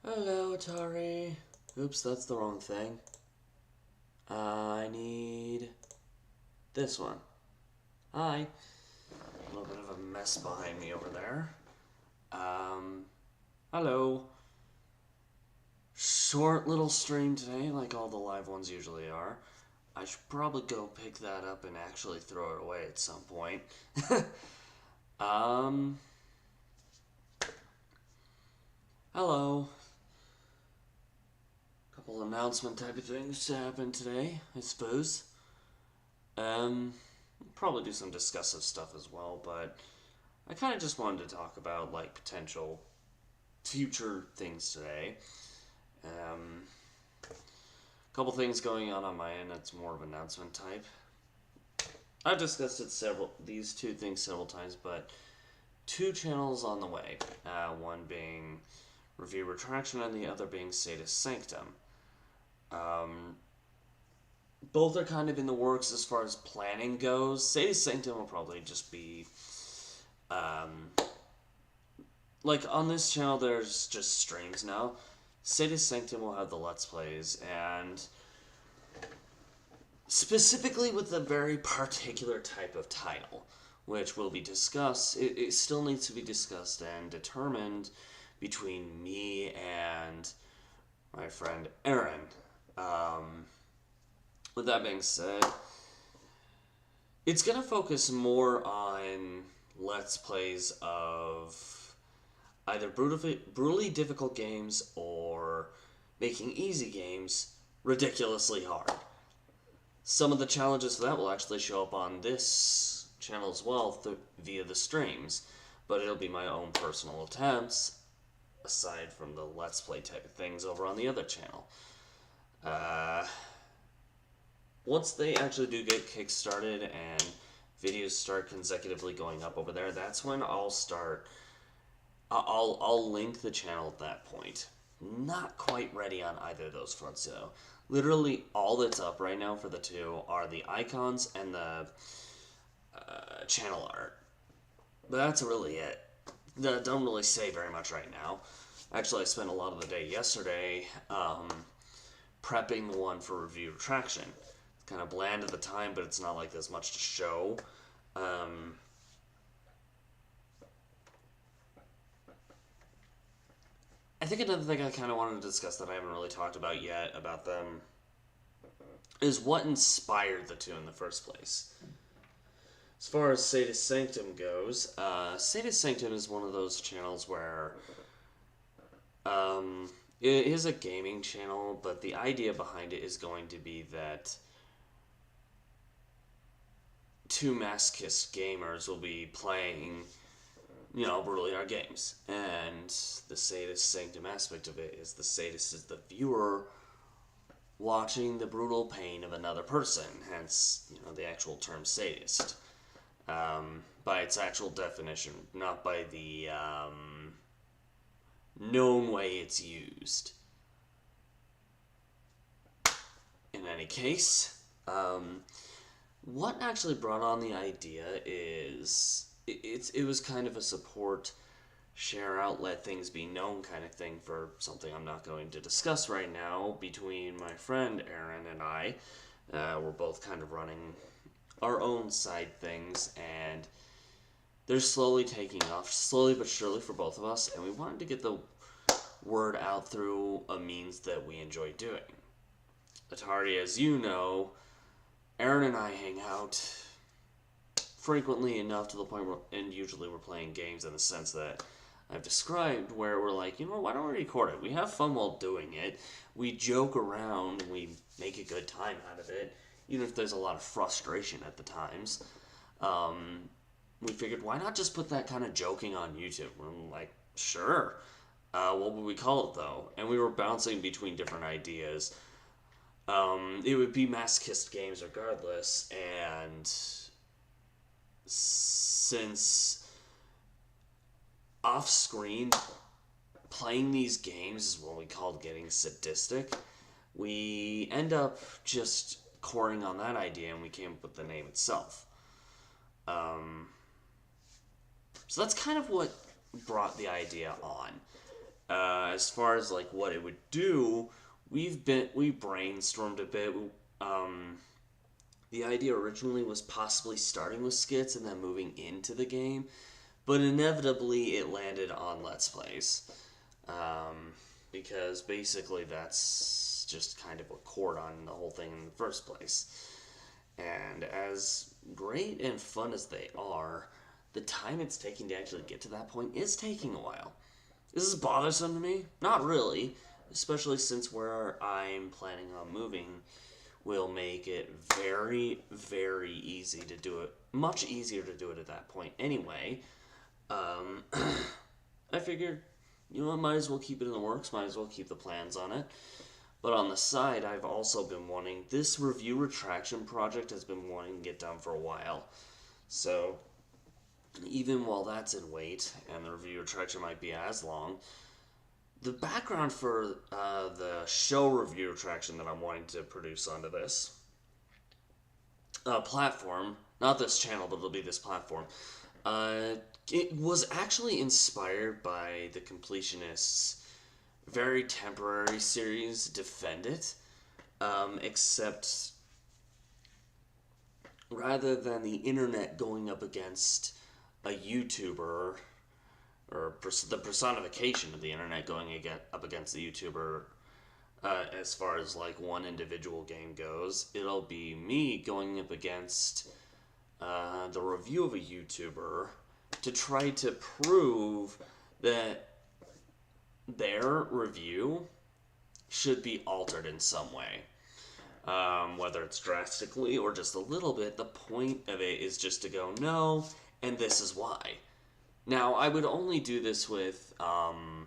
Hello, Atari. Oops, that's the wrong thing. I need this one. Hi. A little bit of a mess behind me over there. Hello. Short little stream today, like all the live ones usually are. I should probably go pick that up and actually throw it away at some point. um, Hello. Couple announcement type of things to happen today, I suppose. Probably do some discussive stuff as well, but I kind of just wanted to talk about like potential future things today. Couple things going on my end. That's more of announcement type. I've discussed these two things several times, but two channels on the way. One being Review Retraction, and the other being Sadist Sanctum. Both are kind of in the works as far as planning goes. Sadist Sanctum will probably just be like on this channel there's just streams now. Sadist Sanctum will have the Let's Plays, and specifically with a very particular type of title, which will be discussed. It still needs to be discussed and determined between me and my friend Aaron. With that being said, it's going to focus more on Let's Plays of either brutally difficult games or making easy games ridiculously hard. Some of the challenges for that will actually show up on this channel as well via the streams, but it'll be my own personal attempts aside from the Let's Play type of things over on the other channel. Once they actually do get kickstarted and videos start consecutively going up over there, that's when I'll link the channel at that point. Not quite ready on either of those fronts though. Literally all that's up right now for the two are the icons and the channel art. But that's really it. Don't really say very much right now. Actually, I spent a lot of the day yesterday prepping the one for Review Retraction. It's kind of bland at the time, but it's not like there's much to show. I think another thing I kind of wanted to discuss that I haven't really talked about yet about them is what inspired the two in the first place. As far as Sadist Sanctum goes, Sadist Sanctum is one of those channels where it is a gaming channel, but the idea behind it is going to be that two masochist gamers will be playing, brutally hard games. And the Sadist Sanctum aspect of it is the sadist is the viewer watching the brutal pain of another person, hence, the actual term sadist. By its actual definition, not by the known way it's used. In any case, what actually brought on the idea is it was kind of a support, share out, let things be known kind of thing for something I'm not going to discuss right now between my friend Aaron and I. We're both kind of running our own side things, and they're slowly taking off, slowly but surely for both of us, and we wanted to get the word out through a means that we enjoy doing. Atari, as you know, Aaron and I hang out frequently enough to the point where, and usually we're playing games in the sense that I've described, where we're like, why don't we record it? We have fun while doing it. We joke around, we make a good time out of it, even if there's a lot of frustration at the times. We figured, why not just put that kind of joking on YouTube? We're like, sure. What would we call it, though? And we were bouncing between different ideas. It would be masochist games regardless, and since off-screen playing these games is what we called getting sadistic, we end up just coring on that idea, and we came up with the name itself. So that's kind of what brought the idea on. As far as like what it would do, we brainstormed a bit. Um, the idea originally was possibly starting with skits and then moving into the game, but inevitably it landed on Let's Plays. Um, because basically that's just kind of what cord on the whole thing in the first place. And as great and fun as they are, the time it's taking to actually get to that point is taking a while. Is this bothersome to me? Not really, especially since where I'm planning on moving will make it very, very easy to do it. Much easier to do it at that point anyway. Um, I figured, you know what, might as well keep it in the works, might as well keep the plans on it. But on the side, I've also been wanting, this review retraction project has been wanting to get done for a while. So, even while that's in wait, and the review retraction might be as long, the background for the show review retraction that I'm wanting to produce onto this platform, not this channel, but it'll be this platform, it was actually inspired by the Completionists' very temporary series, Defend It, except rather than the internet going up against a YouTuber, or the personification of the internet going up against the YouTuber, as far as like one individual game goes, it'll be me going up against the review of a YouTuber to try to prove that their review should be altered in some way. Whether it's drastically or just a little bit, the point of it is just to go, no, and this is why. Now, I would only do this with, and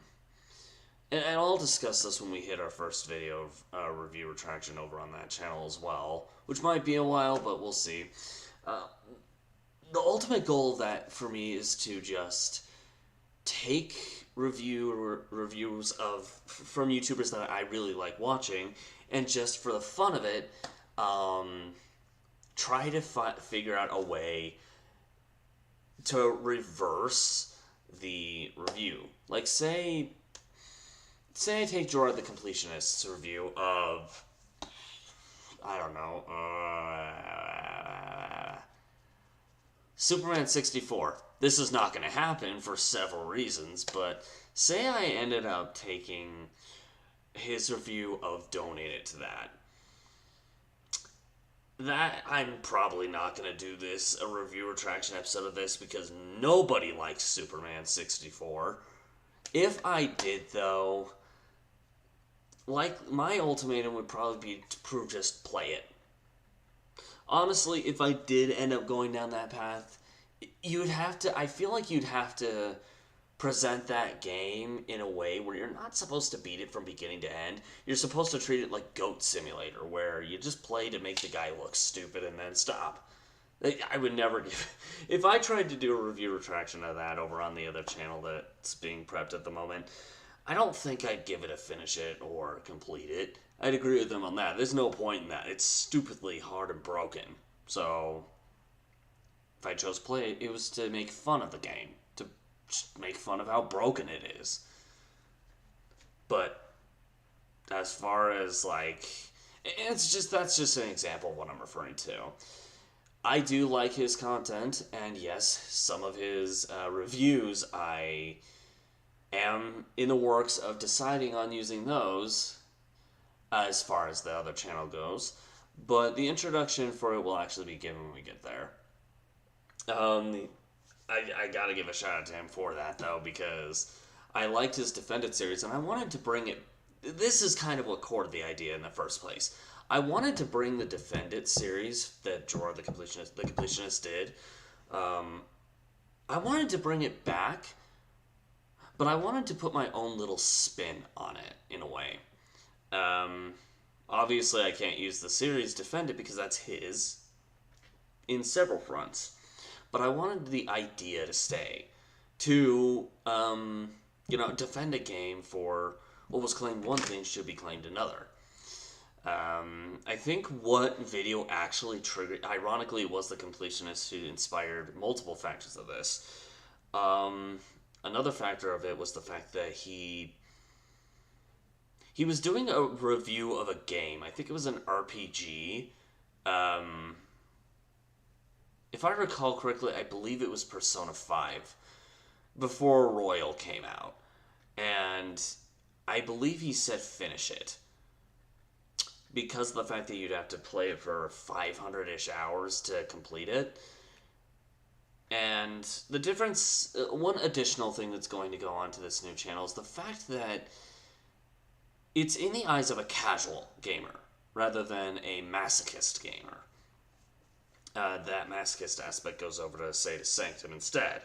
I'll discuss this when we hit our first video of review retraction over on that channel as well, which might be a while, but we'll see. The ultimate goal of that for me is to just take reviews from YouTubers that I really like watching, and just for the fun of it, try to figure out a way to reverse the review. Like, say I take Jorah the Completionist's review of, I don't know, Superman 64. This is not going to happen for several reasons, but say I ended up taking his review of Donate It to that I'm probably not going to do a review retraction episode of this, because nobody likes Superman 64. If I did, though, like, my ultimatum would probably be to prove just play it. Honestly, if I did end up going down that path, I feel like you'd have to present that game in a way where you're not supposed to beat it from beginning to end. You're supposed to treat it like Goat Simulator, where you just play to make the guy look stupid and then stop. I would never give... If I tried to do a review retraction of that over on the other channel that's being prepped at the moment, I don't think I'd give it a finish it or complete it. I'd agree with them on that. There's no point in that. It's stupidly hard and broken. So, if I chose play it, it was to make fun of the game. To make fun of how broken it is. But, as far as, like... that's just an example of what I'm referring to. I do like his content, and yes, some of his reviews, I am in the works of deciding on using those as far as the other channel goes, but the introduction for it will actually be given when we get there. I gotta give a shout out to him for that, though, because I liked his Defend It series, and I wanted to bring it... This is kind of what cored the idea in the first place. I wanted to bring the Defend It series that Jorah the Completionist did. I wanted to bring it back, but I wanted to put my own little spin on it, in a way. Obviously, I can't use the series Defend It because that's his in several fronts. But I wanted the idea to stay. To, defend a game for what was claimed one thing should be claimed another. I think what video actually triggered... Ironically, it was the Completionist who inspired multiple factors of this. Another factor of it was the fact that he He was doing a review of a game. I think it was an RPG. Um, if I recall correctly, I believe it was Persona 5 before Royal came out. And I believe he said finish it. Because of the fact that you'd have to play it for 500-ish hours to complete it. And the difference, one additional thing that's going to go on to this new channel is the fact that it's in the eyes of a casual gamer rather than a masochist gamer. That masochist aspect goes over to Sata Sanctum instead.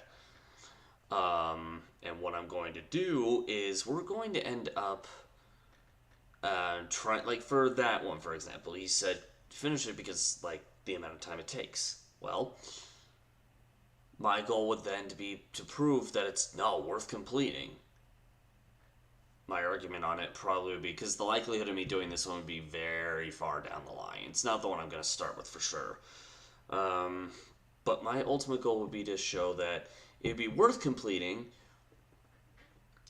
And what I'm going to do is we're going to end up like for that one, for example, he said finish it because like the amount of time it takes. Well, my goal would then be to prove that it's not worth completing. My argument on it probably would be because the likelihood of me doing this one would be very far down the line. It's not the one I'm going to start with for sure. But my ultimate goal would be to show that it'd be worth completing,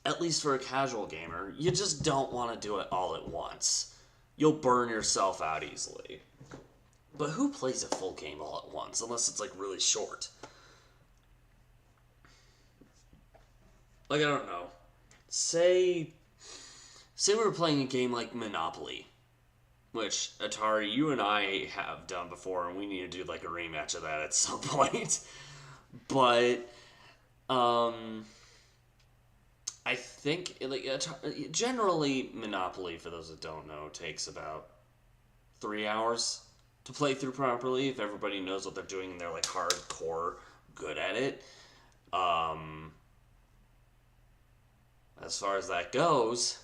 at least for a casual gamer. You just don't want to do it all at once. You'll burn yourself out easily. But who plays a full game all at once, unless it's like really short? Like, I don't know. Say we were playing a game like Monopoly, which, Atari, you and I have done before, and we need to do like a rematch of that at some point. But, I think, like, generally, Monopoly, for those that don't know, takes about 3 hours to play through properly, if everybody knows what they're doing and they're, like, hardcore good at it. As far as that goes,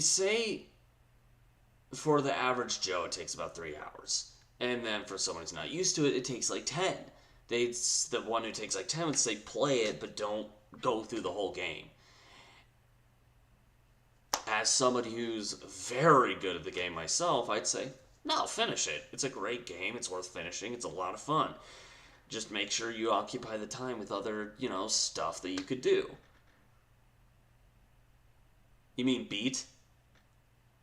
say, for the average Joe, it takes about 3 hours. And then for someone who's not used to it, it takes, like, 10. The one who takes like 10 would say play it, but don't go through the whole game. As somebody who's very good at the game myself, I'd say, no, finish it. It's a great game. It's worth finishing. It's a lot of fun. Just make sure you occupy the time with other, stuff that you could do. You mean beat?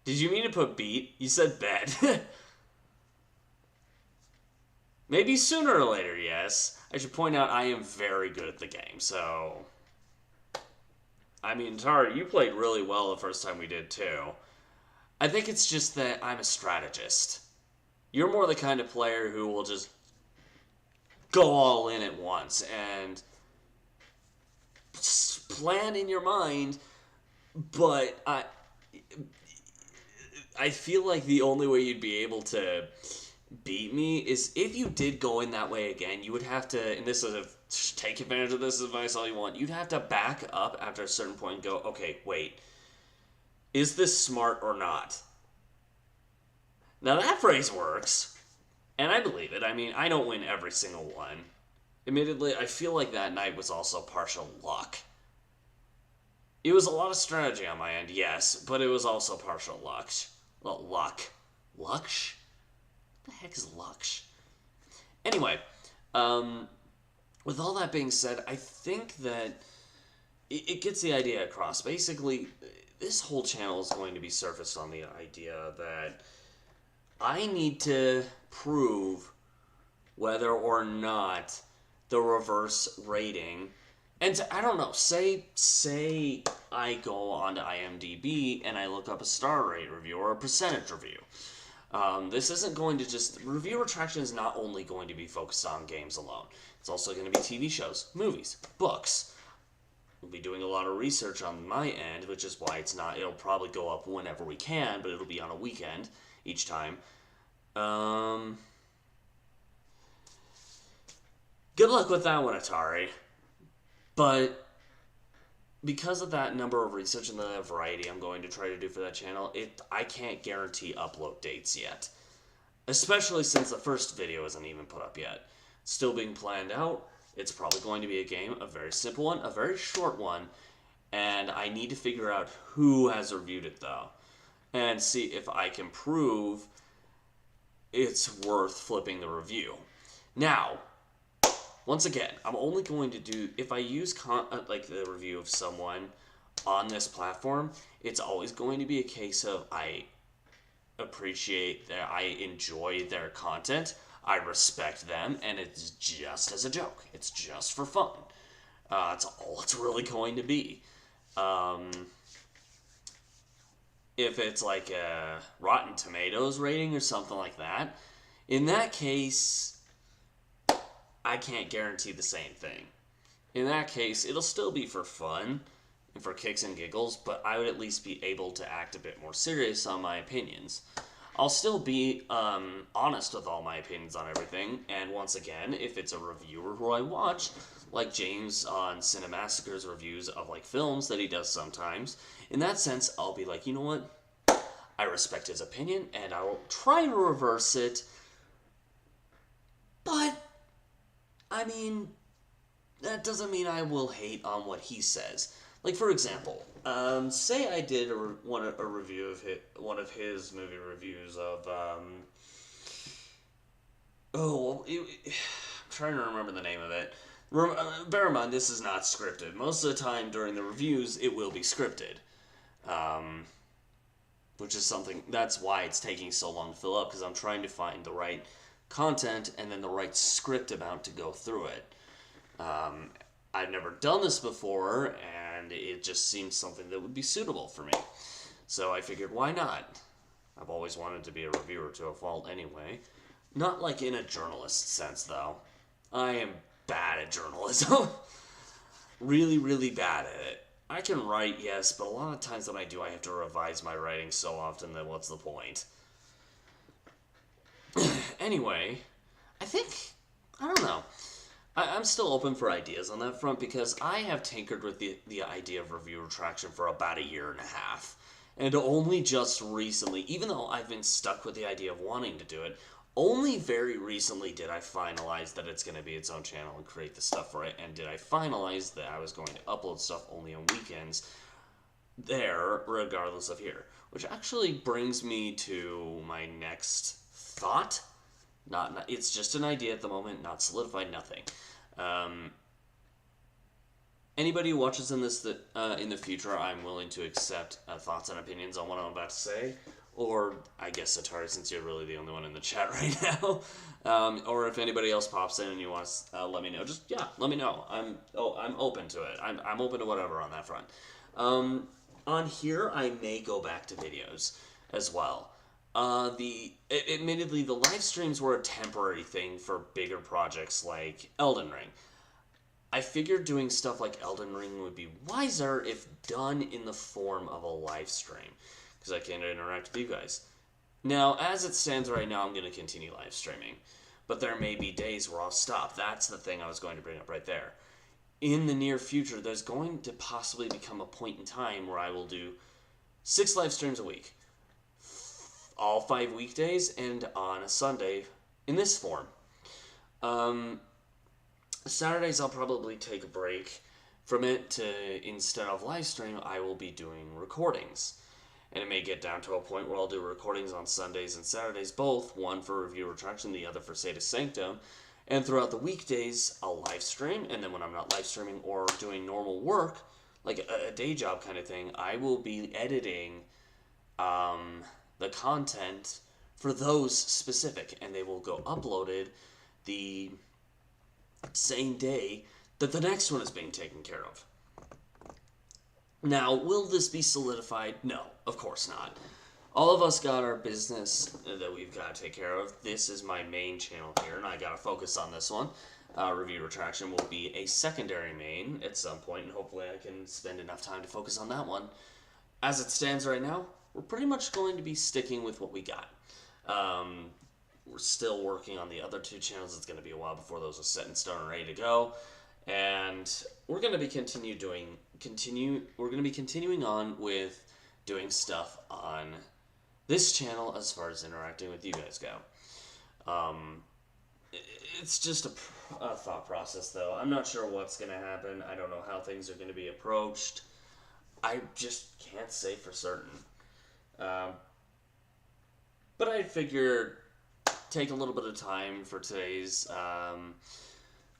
Did you mean to put beat? You said bet. Maybe sooner or later, yes. I should point out I am very good at the game, so... I mean, Tara, you played really well the first time we did, too. I think it's just that I'm a strategist. You're more the kind of player who will just go all in at once and plan in your mind, but I feel like the only way you'd be able to beat me is if you did go in that way again, you would have to, and this is take advantage of this advice all you want, you'd have to back up after a certain point and go, okay, wait, is this smart or not? Now that phrase works, and I believe it. I mean, I don't win every single one. Admittedly, I feel like that night was also partial luck. It was a lot of strategy on my end, yes, but it was also partial luck. Well, luck. Luck? What the heck is Lux? Anyway, with all that being said, I think that it gets the idea across. Basically, this whole channel is going to be surfaced on the idea that I need to prove whether or not the reverse rating, and I don't know, say I go onto IMDb and I look up a star rate review or a percentage review. This isn't going to just... Review Retraction is not only going to be focused on games alone. It's also going to be TV shows, movies, books. We'll be doing a lot of research on my end, which is why it'll probably go up whenever we can, but it'll be on a weekend each time. Good luck with that one, Atari. But because of that number of research and the variety I'm going to try to do for that channel, I can't guarantee upload dates yet. Especially since the first video isn't even put up yet. It's still being planned out. It's probably going to be a game, a very simple one, a very short one, and I need to figure out who has reviewed it, though, and see if I can prove it's worth flipping the review. Now, once again, I'm only going to do, if I use like the review of someone, on this platform, it's always going to be a case of I appreciate that, I enjoy their content, I respect them, and it's just as a joke. It's just for fun. That's all it's really going to be. Um, if it's like a Rotten Tomatoes rating or something like that, in that case, I can't guarantee the same thing. In that case, it'll still be for fun and for kicks and giggles, but I would at least be able to act a bit more serious on my opinions. I'll still be honest with all my opinions on everything, and once again, if it's a reviewer who I watch, like James on Cinemassacre's reviews of like films that he does sometimes, in that sense, I'll be like, you know what? I respect his opinion, and I will try to reverse it, but, I mean, that doesn't mean I will hate on what he says. Like, for example, say I did a review of one of his movie reviews of, I'm trying to remember the name of it. Bear in mind, this is not scripted. Most of the time during the reviews, it will be scripted. Which is something, that's why it's taking so long to fill up, because I'm trying to find the right content and then the right script amount to go through it. I've never done this before, and it just seemed something that would be suitable for me. So I figured, why not? I've always wanted to be a reviewer to a fault anyway. Not like in a journalist sense, though. I am bad at journalism. Really, really bad at it. I can write, yes, but a lot of times when I do, I have to revise my writing so often that what's the point? Anyway, I don't know. I'm still open for ideas on that front because I have tinkered with the idea of review retraction for about a year and a half. And only just recently, even though I've been stuck with the idea of wanting to do it, only very recently did I finalize that it's going to be its own channel and create the stuff for it, and did I finalize that I was going to upload stuff only on weekends there, regardless of here. Which actually brings me to my next thought. Not it's just an idea at the moment, not solidified, nothing. Anybody who watches in this in the future, I'm willing to accept thoughts and opinions on what I'm about to say. Or, I guess, Atari, since you're really the only one in the chat right now. Or if anybody else pops in and you want to let me know, just, let me know. I'm open to it. I'm open to whatever on that front. On here, I may go back to videos as well. Admittedly, the live streams were a temporary thing for bigger projects like Elden Ring. I figured doing stuff like Elden Ring would be wiser if done in the form of a live stream, because I can interact with you guys. Now, as it stands right now, I'm going to continue live streaming, but there may be days where I'll stop. That's the thing I was going to bring up right there. In the near future, there's going to possibly become a point in time where I will do 6 live streams a week, all 5 weekdays, and on a Sunday in this form. Saturdays I'll probably take a break from it to, instead of live stream, I will be doing recordings. And it may get down to a point where I'll do recordings on Sundays and Saturdays both, one for Review Retraction, the other for Sadist Sanctum. And throughout the weekdays, I'll live stream, and then when I'm not live streaming or doing normal work, like a day job kind of thing, I will be editing the content for those specific, and they will go uploaded the same day that the next one is being taken care of. Now, will this be solidified? No, of course not. All of us got our business that we've got to take care of. This is my main channel here, and I got to focus on this one. Review Retraction will be a secondary main at some point, and hopefully I can spend enough time to focus on that one. As it stands right now, we're pretty much going to be sticking with what we got. We're still working on the other 2 channels. It's going to be a while before those are set in stone and ready to go. And we're going to be continuing on with doing stuff on this channel as far as interacting with you guys go. It's just a thought process, though. I'm not sure what's going to happen. I don't know how things are going to be approached. I just can't say for certain. But I figured take a little bit of time for today's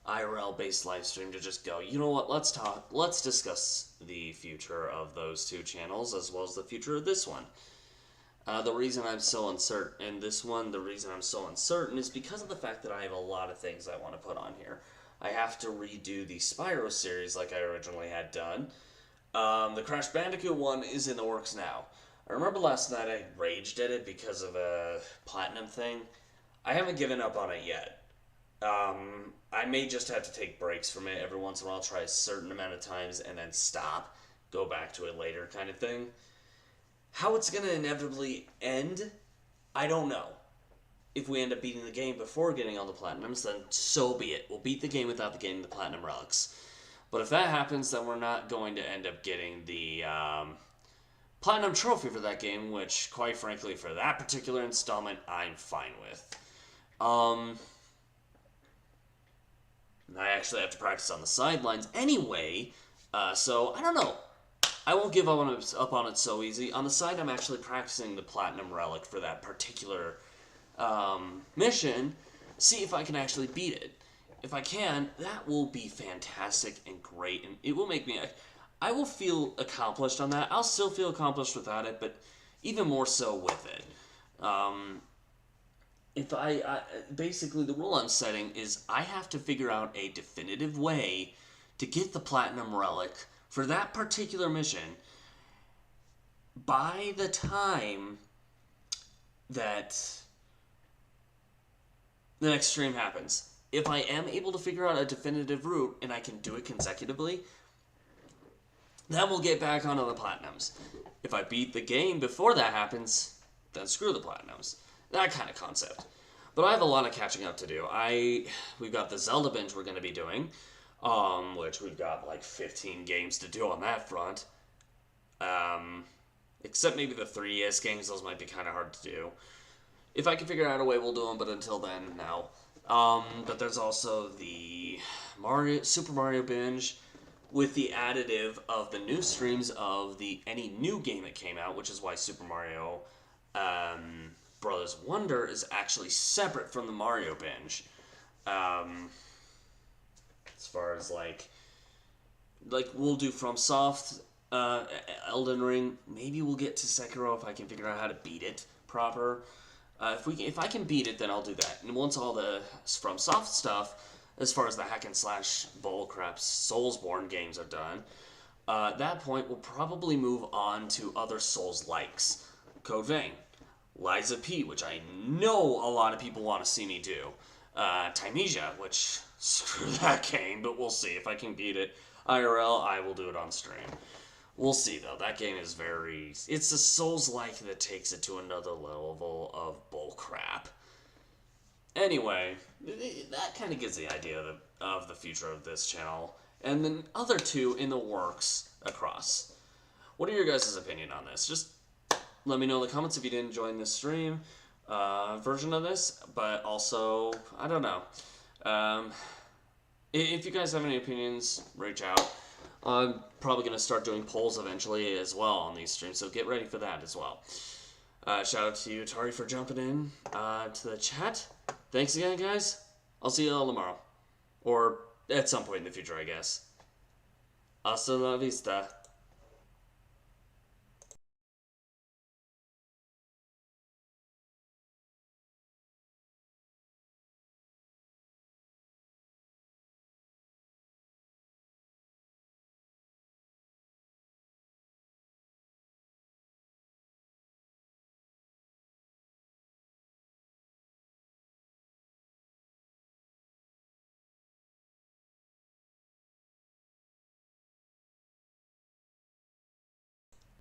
IRL-based live stream to just go, you know what, let's discuss the future of those two channels as well as the future of this one. The reason I'm so uncertain, and this one, the reason I'm so uncertain is because of the fact that I have a lot of things I want to put on here. I have to redo the Spyro series like I originally had done. The Crash Bandicoot one is in the works now. I remember last night I raged at it because of a platinum thing. I haven't given up on it yet. I may just have to take breaks from it every once in a while, try a certain amount of times, and then stop, go back to it later kind of thing. How it's going to inevitably end, I don't know. If we end up beating the game before getting all the platinums, then so be it. We'll beat the game without getting the platinum relics. But if that happens, then we're not going to end up getting the platinum trophy for that game, which, quite frankly, for that particular installment, I'm fine with. I actually have to practice on the sidelines anyway, so I don't know. I won't give up on it so easy. On the side, I'm actually practicing the platinum relic for that particular mission, see if I can actually beat it. If I can, that will be fantastic and great, and it will make me... I will feel accomplished on that. I'll still feel accomplished without it, but even more so with it. Basically, the rule I'm setting is I have to figure out a definitive way to get the platinum relic for that particular mission by the time that the next stream happens. If I am able to figure out a definitive route and I can do it consecutively, then we'll get back onto the platinums. If I beat the game before that happens, then screw the platinums. That kind of concept. But I have a lot of catching up to do. We've got the Zelda binge we're going to be doing, which we've got like 15 games to do on that front. Except maybe the 3DS games, those might be kind of hard to do. If I can figure out a way, we'll do them, but until then, no. But there's also the Super Mario binge, with the additive of the new streams of any new game that came out, which is why Super Mario Brothers Wonder is actually separate from the Mario binge. As far as like we'll do FromSoft, Elden Ring. Maybe we'll get to Sekiro if I can figure out how to beat it proper. If I can beat it, then I'll do that. And once all the FromSoft stuff, as far as the hack and slash bullcrap Soulsborne games are done, at that point we'll probably move on to other Souls-likes. Code Vein, Liza P, which I know a lot of people want to see me do. Tymesia, which, screw that game, but we'll see. If I can beat it IRL, I will do it on stream. We'll see, though. That game is it's a Souls-like that takes it to another level of bullcrap. Anyway, that kind of gives the idea of the future of this channel. And then other two in the works across. What are your guys' opinion on this? Just let me know in the comments if you didn't join this stream version of this. But also, I don't know. If you guys have any opinions, reach out. I'm probably going to start doing polls eventually as well on these streams, so get ready for that as well. Shout out to you, Atari, for jumping in to the chat. Thanks again, guys. I'll see you all tomorrow. Or at some point in the future, I guess. Hasta la vista.